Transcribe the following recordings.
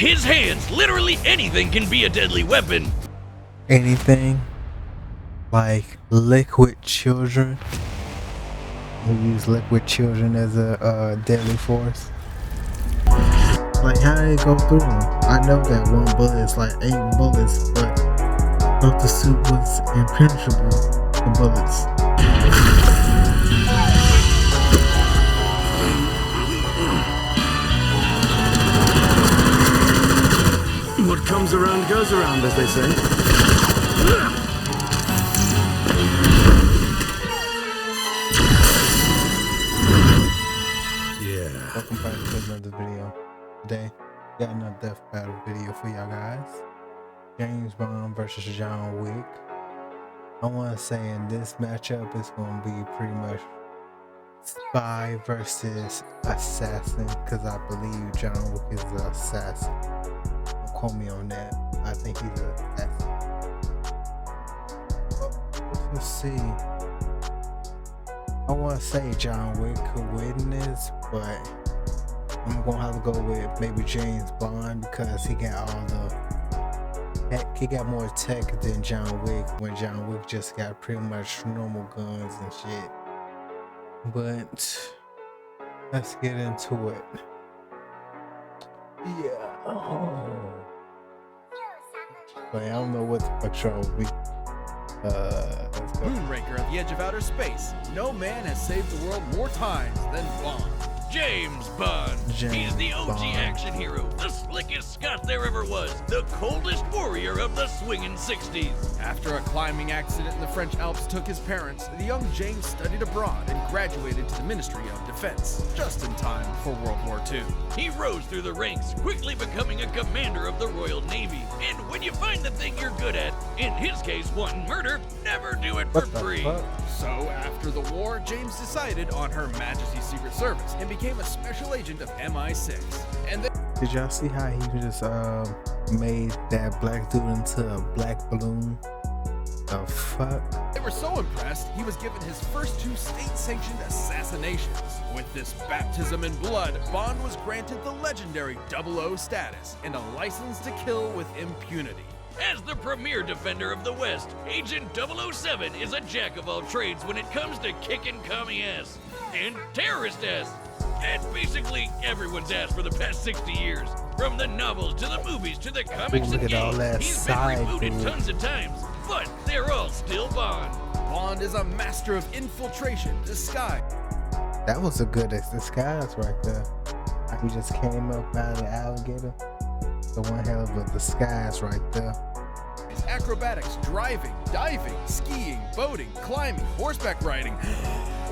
His hands, literally anything can be a deadly weapon. Anything like liquid children. We use liquid children as a deadly force. Like, how did it go through him? I know that one bullet is like 8 bullets, but thought the suit was impenetrable. The bullets. What comes around goes around, as they say. Yeah. Welcome back to another video. Today, got another death battle video for y'all guys. James Bond versus John Wick. I want to say in this matchup, it's going to be pretty much spy versus assassin, because I believe John Wick is the assassin. Don't quote me on that. I think he's an assassin. Let's see. I want to say John Wick could win this, but I'm gonna have to go with maybe James Bond because he got all the tech. He got more tech than John Wick, when John Wick just got pretty much normal guns and shit. But let's get into it. Yeah. Oh. But I don't know what the fuck's wrong with me. Let's go. Moonraker at the edge of outer space. No man has saved the world more times than Bond. James Bond. He's the OG Bond. action hero, the slickest Scot there ever was, the coldest warrior of the swinging 60s. After a climbing accident in the French Alps took his parents, the young James studied abroad and graduated to the Ministry of Defense, just in time for World War II. He rose through the ranks, quickly becoming a commander of the Royal Navy. And when you find the thing you're good at, in his case wanting murder, never do it for What the free. fuck? So, after the war, James decided on Her Majesty's Secret Service and became a special agent of MI6. And then Did y'all see how he just made that black dude into a black balloon? The fuck? they were so impressed, he was given his first 2 state-sanctioned assassinations. With this baptism in blood, Bond was granted the legendary 00 status and a license to kill with impunity. As the premier defender of the West, Agent 007 is a jack of all trades when it comes to kicking commie ass and terrorist ass. And basically everyone's ass for the past 60 years. From the novels to the movies to the comics Look and at all games, that he's been side rebooted boob. tons of times, but they're all still Bond. Bond is a master of infiltration, disguise, That was a good disguise right there. He just came up out of the alligator. The one hell of a disguise right there. acrobatics, driving, diving, skiing, boating, climbing, horseback riding,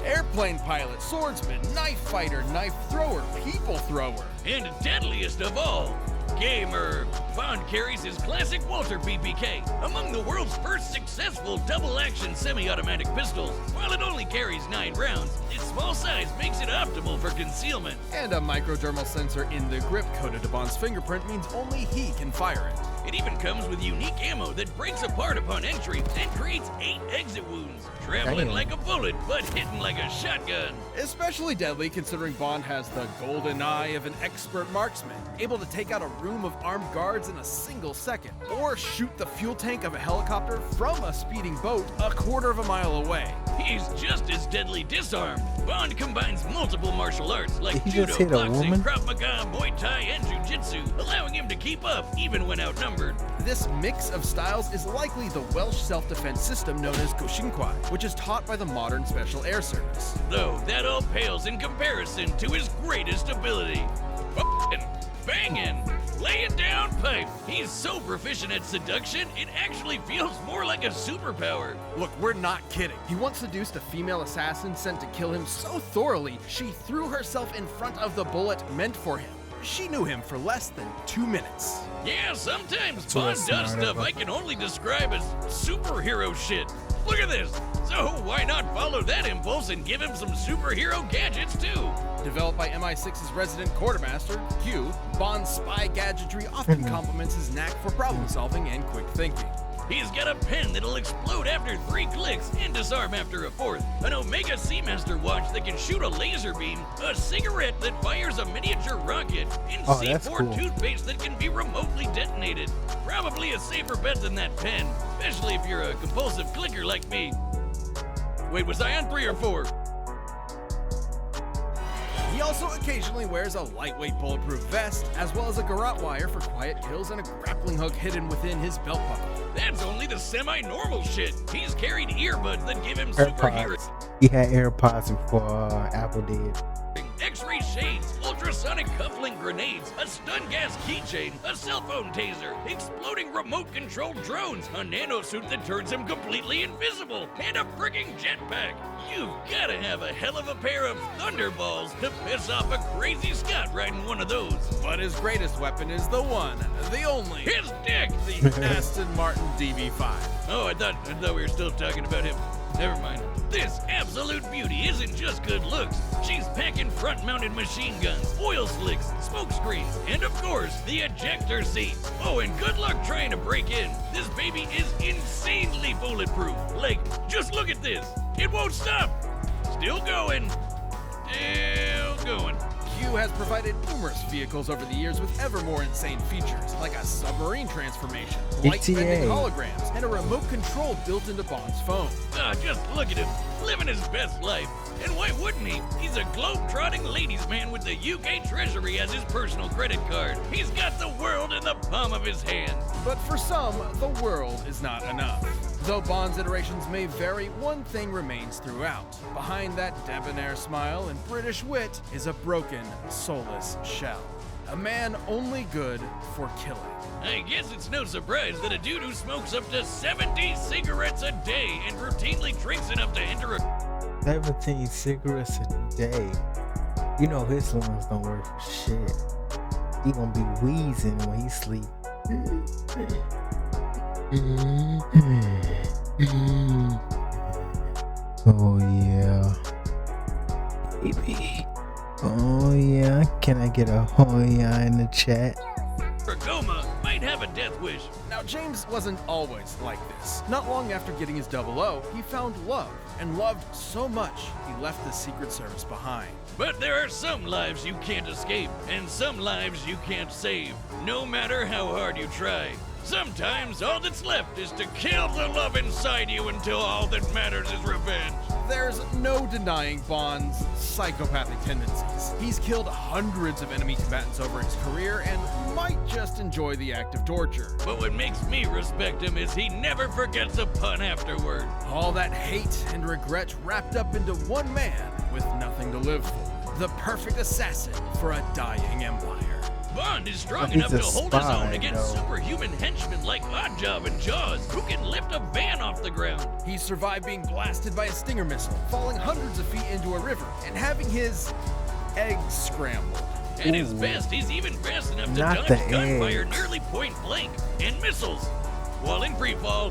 airplane pilot, swordsman, knife fighter, knife thrower, people thrower. And deadliest of all, gamer. Bond carries his classic Walter PPK, among the world's first successful double-action semi-automatic pistols. While it only carries 9 rounds, its small size makes it optimal for concealment. And a microdermal sensor in the grip coded to Bond's fingerprint means only he can fire it. It even comes with unique ammo that breaks apart upon entry and creates 8 exit wounds, traveling Damn. like a bullet but hitting like a shotgun. Especially deadly considering Bond has the golden eye of an expert marksman, able to take out a room of armed guards in a single second, or shoot the fuel tank of a helicopter from a speeding boat a quarter of a mile away. He's just as deadly disarmed. Bond combines multiple martial arts like Did he judo, just hit a boxing, woman? Krav Maga, Muay Thai, and Jiu-Jitsu, allowing him to keep up even when outnumbered. This mix of styles is likely the Welsh self-defense system known as Goshinquai, which is taught by the modern Special Air Service. Though that all pales in comparison to his greatest ability. F***ing banging, laying down pipe. He's so proficient at seduction, it actually feels more like a superpower. Look, we're not kidding. He once seduced a female assassin sent to kill him so thoroughly, she threw herself in front of the bullet meant for him. She knew him for less than 2 minutes. Yeah, sometimes So Bond that's does smart stuff of I him. can only describe as superhero shit. Look at this. So why not follow that impulse and give him some superhero gadgets too? Developed by MI6's resident quartermaster, Q, Bond's spy gadgetry often complements his knack for problem solving and quick thinking. He's got a pen that'll explode after 3 clicks and disarm after a 4th, an Omega Seamaster watch that can shoot a laser beam, a cigarette that fires a miniature rocket, and Oh, that's C4 cool. toothpaste that can be remotely detonated. Probably a safer bet than that pen, especially if you're a compulsive clicker like me. Wait, was I on 3 or 4? He also occasionally wears a lightweight bulletproof vest, as well as a garrote wire for quiet kills and a grappling hook hidden within his belt buckle. That's only the semi-normal shit. He's carried earbuds that give him superhero AirPods. He had AirPods before Apple did. X-ray shades, ultrasonic cufflink grenades, a stun gas keychain, a cell phone taser, exploding remote-controlled drones, a nanosuit that turns him completely invisible, and a frigging jetpack. You've gotta have a hell of a pair of thunderballs to piss off a crazy Scot riding one of those. But his greatest weapon is the one, the only, His dick! the Aston Martin DB5. Oh, I thought we were still talking about him. Never mind. This absolute beauty isn't just good looks. She's packing front-mounted machine guns, oil slicks, smoke screens, and of course, the ejector seat. Oh, and good luck trying to break in. This baby is insanely bulletproof. Like, just look at this. It won't stop. Still going. Still going. Q has provided numerous vehicles over the years with ever more insane features, like a submarine transformation, light-bending ETA. holograms, and a remote control built into Bond's phone. Ah, just look at him, living his best life. And why wouldn't he? He's a globe-trotting ladies' man with the UK Treasury as his personal credit card. He's got the world in the palm of his hand. But for some, the world is not enough. Though Bond's iterations may vary, one thing remains throughout. Behind that debonair smile and British wit is a broken, soulless shell. A man only good for killing. I guess it's no surprise that a dude who smokes up to 70 cigarettes a day and routinely drinks enough to enter a 17 cigarettes a day. You know his lungs don't work for shit. He gonna be wheezing when he sleep. Oh yeah, baby. Oh yeah. Can I get a oh yeah in the chat? Goma might have a death wish. Now, James wasn't always like this. Not long after getting his 00, he found love, and loved so much, he left the Secret Service behind. But there are some lives you can't escape, and some lives you can't save, no matter how hard you try. Sometimes all that's left is to kill the love inside you until all that matters is revenge. There's no denying Bond's psychopathic tendencies. He's killed hundreds of enemy combatants over his career and might just enjoy the act of torture. But what makes me respect him is he never forgets a pun afterward. All that hate and regret wrapped up into one man with nothing to live for. The perfect assassin for a dying empire. Bond is strong He's enough a to hold his spy, own against though. superhuman henchmen like Oddjob and Jaws, who can lift a van off the ground. He survived being blasted by a Stinger missile, falling hundreds of feet into a river, and having his eggs scrambled. At his Ooh. best, he's even fast enough to Not dodge the gunfire eggs. nearly point blank and missiles while in free fall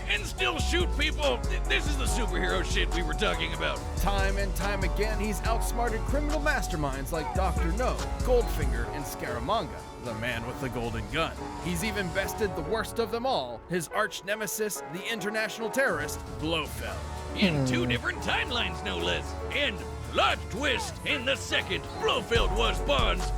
and still shoot people. This is the superhero shit we were talking about. Time and time again, he's outsmarted criminal masterminds like Dr. No, Goldfinger, and Scaramanga, the man with the golden gun. He's even bested the worst of them all, his arch nemesis, the international terrorist, Blofeld. In 2 different timelines, no less. And plot twist, in the second, Blofeld was Bond's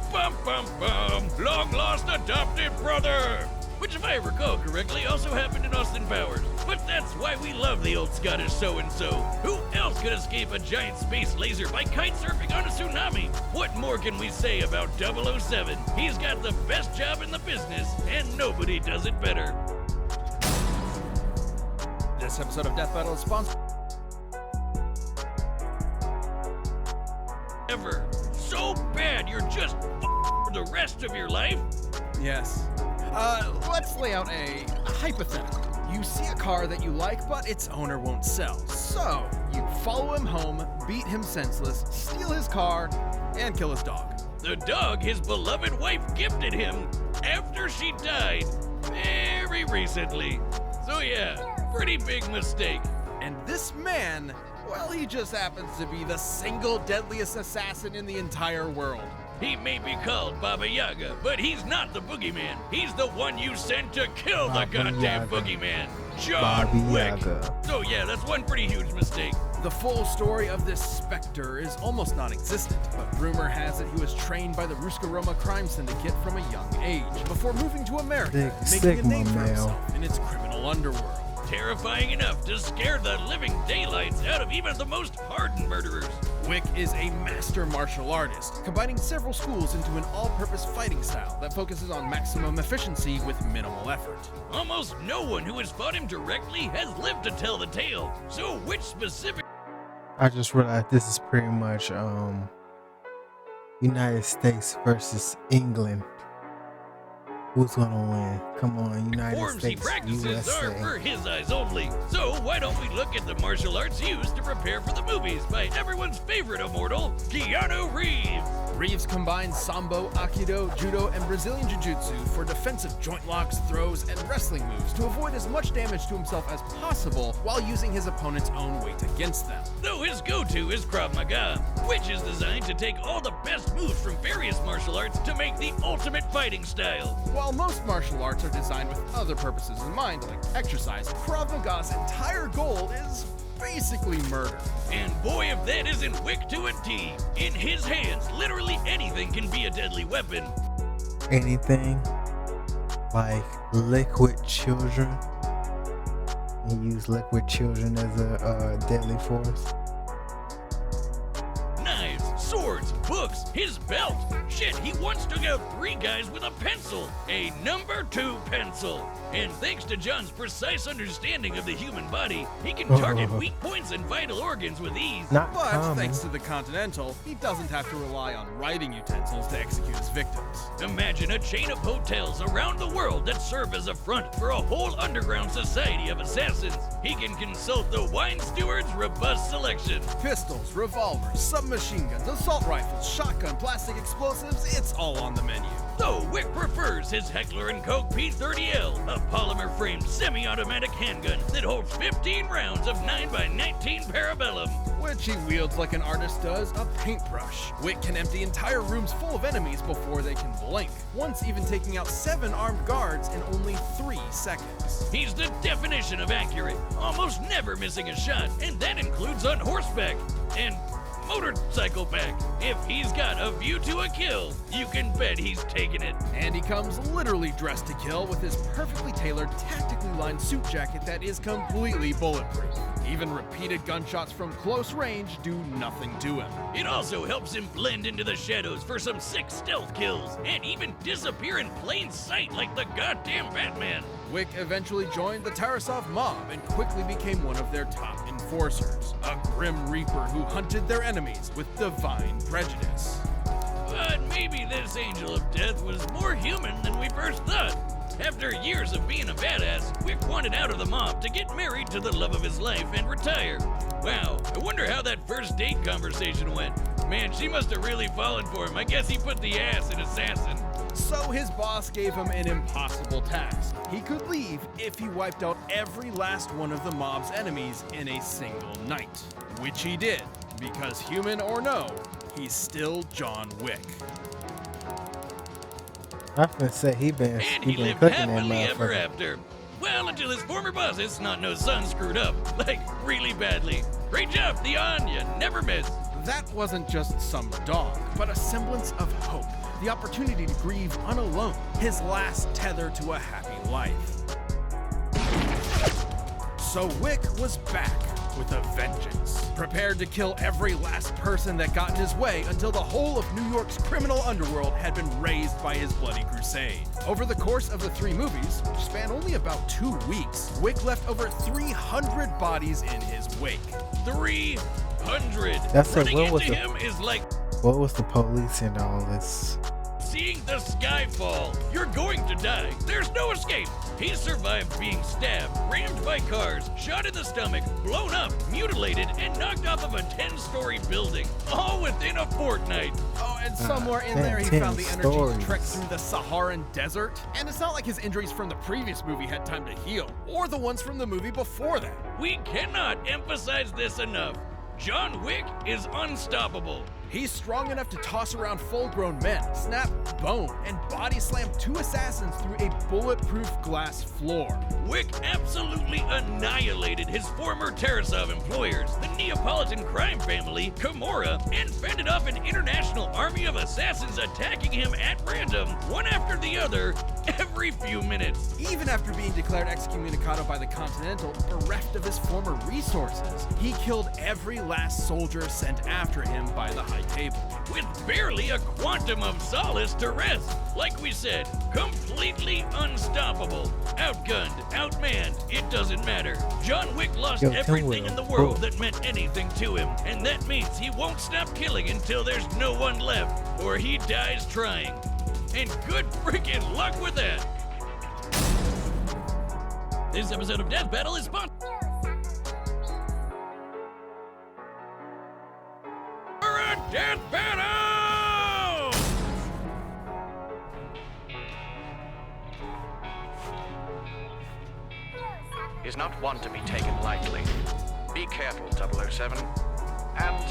long-lost adopted brother. Which, if I recall correctly, also happened in Austin Powers. But that's why we love the old Scottish so-and-so. Who else could escape a giant space laser by kite surfing on a tsunami? What more can we say about 007? He's got the best job in the business, and nobody does it better. This episode of Death Battle is sponsored. Ever. So bad you're just for the rest of your life? Yes. Let's lay out a hypothetical. You see a car that you like, but its owner won't sell. So, you follow him home, beat him senseless, steal his car, and kill his dog. The dog his beloved wife gifted him after she died very recently. So yeah, pretty big mistake. And this man, well, he just happens to be the single deadliest assassin in the entire world. He may be called Baba Yaga, but he's not the boogeyman. He's the one you sent to kill the Baba goddamn Yaga. boogeyman, John Bobby Wick. Yaga. So yeah, that's one pretty huge mistake. The full story of this specter is almost non-existent, but rumor has it he was trained by the Ruskaroma crime syndicate from a young age, before moving to America and making a name for himself in its criminal underworld. Terrifying enough to scare the living daylights out of even the most hardened murderers. Wick is a master martial artist, combining several schools into an all-purpose fighting style that focuses on maximum efficiency with minimal effort. Almost no one who has fought him directly has lived to tell the tale. So which specific I just realized this is pretty much United States versus England. Who's gonna win? Come on, United forms he States, practices are USA. for his eyes only. So why don't we look at the martial arts used to prepare for the movies by everyone's favorite immortal, Keanu Reeves? Reeves combines Sambo, Aikido, Judo, and Brazilian Jiu-Jitsu for defensive joint locks, throws, and wrestling moves to avoid as much damage to himself as possible while using his opponent's own weight against them. Though his go-to is Krav Maga, which is designed to take all the best moves from various martial arts to make the ultimate fighting style. While most martial arts are designed with other purposes in mind, like exercise, Krav Maga's entire goal is basically murder. And boy, if that isn't Wick to a T. In his hands, literally anything can be a deadly weapon. Anything like liquid children. You use liquid children as a deadly force. Knives, swords, books, his belt. Shit, he once took out 3 guys with a pencil. A number 2 pencil. And thanks to John's precise understanding of the human body, he can target weak points and vital organs with ease. Not But common. thanks to the Continental, he doesn't have to rely on writing utensils to execute his victims. Imagine a chain of hotels around the world that serve as a front for a whole underground society of assassins. He can consult the wine steward's robust selection. Pistols, revolvers, submachine guns, assault rifles, shotgun, plastic explosives, it's all on the menu. Though Wick prefers his Heckler & Koch P30L, a polymer-framed semi-automatic handgun that holds 15 rounds of 9x19 parabellum. Which he wields like an artist does a paintbrush. Wick can empty entire rooms full of enemies before they can blink, once even taking out 7 armed guards in only 3 seconds. He's the definition of accurate, almost never missing a shot, and that includes on horseback and motorcycle back. If he's got a view to a kill, you can bet he's taking it. And he comes literally dressed to kill with his perfectly tailored, tactically lined suit jacket that is completely bulletproof. Even repeated gunshots from close range do nothing to him. It also helps him blend into the shadows for some sick stealth kills, and even disappear in plain sight like the goddamn Batman. Wick eventually joined the Tarasov mob and quickly became one of their top enforcers, a grim reaper who hunted their enemies with divine prejudice. But maybe this angel of death was more human than we first thought. After years of being a badass, Wick wanted out of the mob to get married to the love of his life and retire. Wow, I wonder how that first date conversation went. Man, she must have really fallen for him. I guess he put the ass in assassin. So his boss gave him an impossible task. He could leave if he wiped out every last one of the mob's enemies in a single night. Which he did, because human or no, he's still John Wick. I was gonna say he been lived cooking that happily ever motherfucker. after. Well, until his former boss, his snot-nosed son, screwed up. Like, really badly. Great job, Theon. You never miss. That wasn't just some dog, but a semblance of hope. The opportunity to grieve unalone, his last tether to a happy life. So Wick was back with a vengeance, prepared to kill every last person that got in his way until the whole of New York's criminal underworld had been razed by his bloody crusade. Over the course of the 3 movies, which span only about 2 weeks, Wick left over 300 bodies in his wake. 300. That's it. Running What was into the- him is like What was the police in all this? seeing the sky fall. You're going to die. There's no escape. He survived being stabbed, rammed by cars, shot in the stomach, blown up, mutilated, and knocked off of a 10-story building. All within a fortnight. Oh, and somewhere in man, there he 10 found the energy stories. to trek through the Saharan desert. And it's not like his injuries from the previous movie had time to heal, or the ones from the movie before that. We cannot emphasize this enough. John Wick is unstoppable. He's strong enough to toss around full-grown men, snap bone, and body slam 2 assassins through a bulletproof glass floor. Wick absolutely annihilated his former Tarasov employers, the Neapolitan crime family, Kimura, and fended off an international army of assassins attacking him at random, one after the other, every few minutes. Even after being declared excommunicado by the Continental, bereft of his former resources, he killed every last soldier sent after him by the High Table. With barely a quantum of solace to rest. Like we said, completely unstoppable. Outgunned, outmanned, it doesn't matter. John Wick lost everything in the world that meant anything to him, and that means he won't stop killing until there's no one left, or he dies trying. And good freaking luck with that! This episode of Death Battle is sponsored for a Death Battle! Is not one to be taken lightly. Be careful, 007, and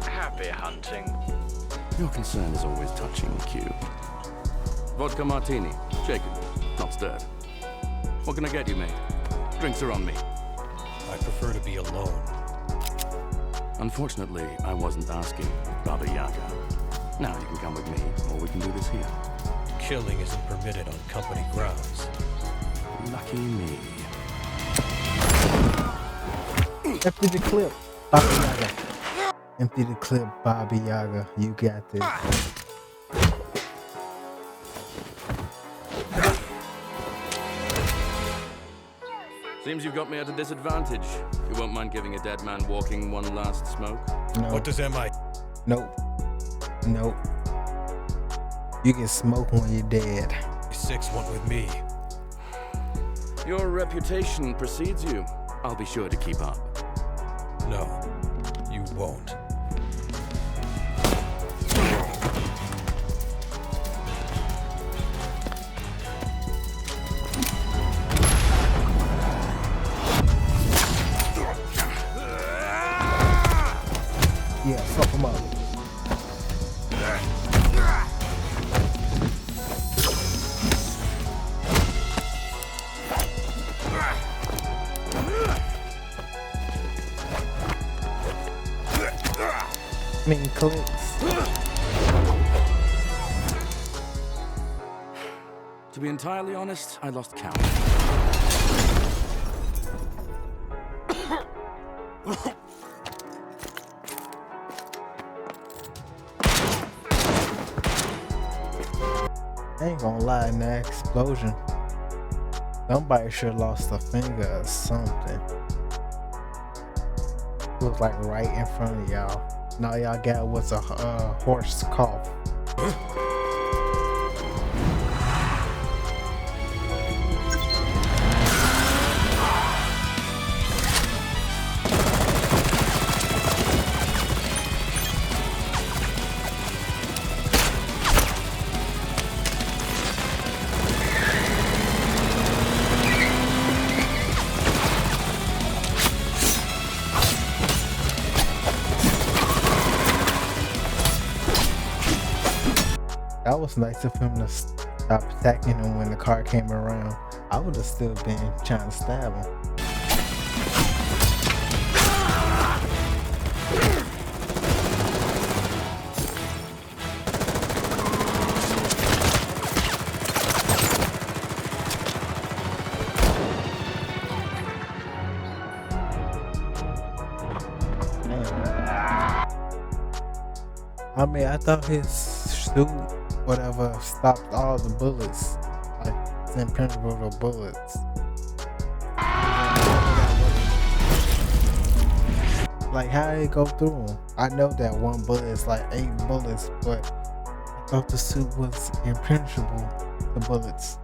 happy hunting. Your concern is always touching, Q. Vodka martini, shaken, not stirred. What can I get you, mate? Drinks are on me. I prefer to be alone. Unfortunately, I wasn't asking, Baba Yaga. Now you can come with me, or we can do this here. Killing isn't permitted on company grounds. Lucky me. Empty the clip, Baba Yaga. Empty the clip, Baba Yaga. You got this. Seems you've got me at a disadvantage. You won't mind giving a dead man walking one last smoke? No. What does MI? Nope. Nope. You can smoke when you're dead. 6 went with me. Your reputation precedes you. I'll be sure to keep up. No, you won't. Yeah, fuck him up. Clicks. To be entirely honest, I lost count. I ain't gonna lie, in that explosion, somebody sure lost a finger or something. It was like right in front of y'all. Now y'all got was a horse cough. That was nice of him to stop attacking him when the car came around. I would have still been trying to stab him. I mean, I thought his suit, whatever, stopped all the bullets. Like, it's impenetrable to bullets. Like, how did it go through him? I know that one bullet is like 8 bullets, but I thought the suit was impenetrable to bullets.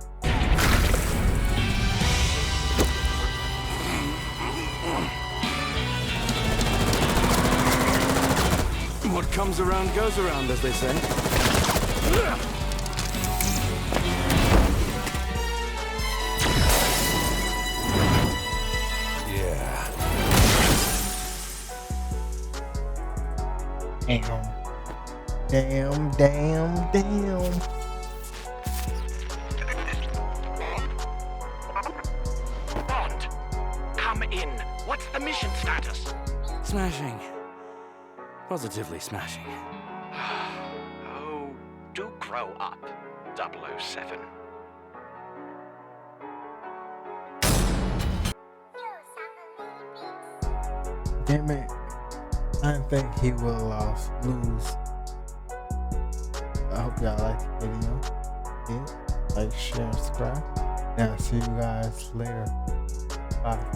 What comes around goes around, as they say. Yeah. Damn. Bond, come in. What's the mission status? Smashing. Positively smashing. Oh, do grow up, 007. Damn it. I didn't think he would lose. I hope y'all like the video. Yeah, like, share, subscribe. Now, see you guys later. Bye.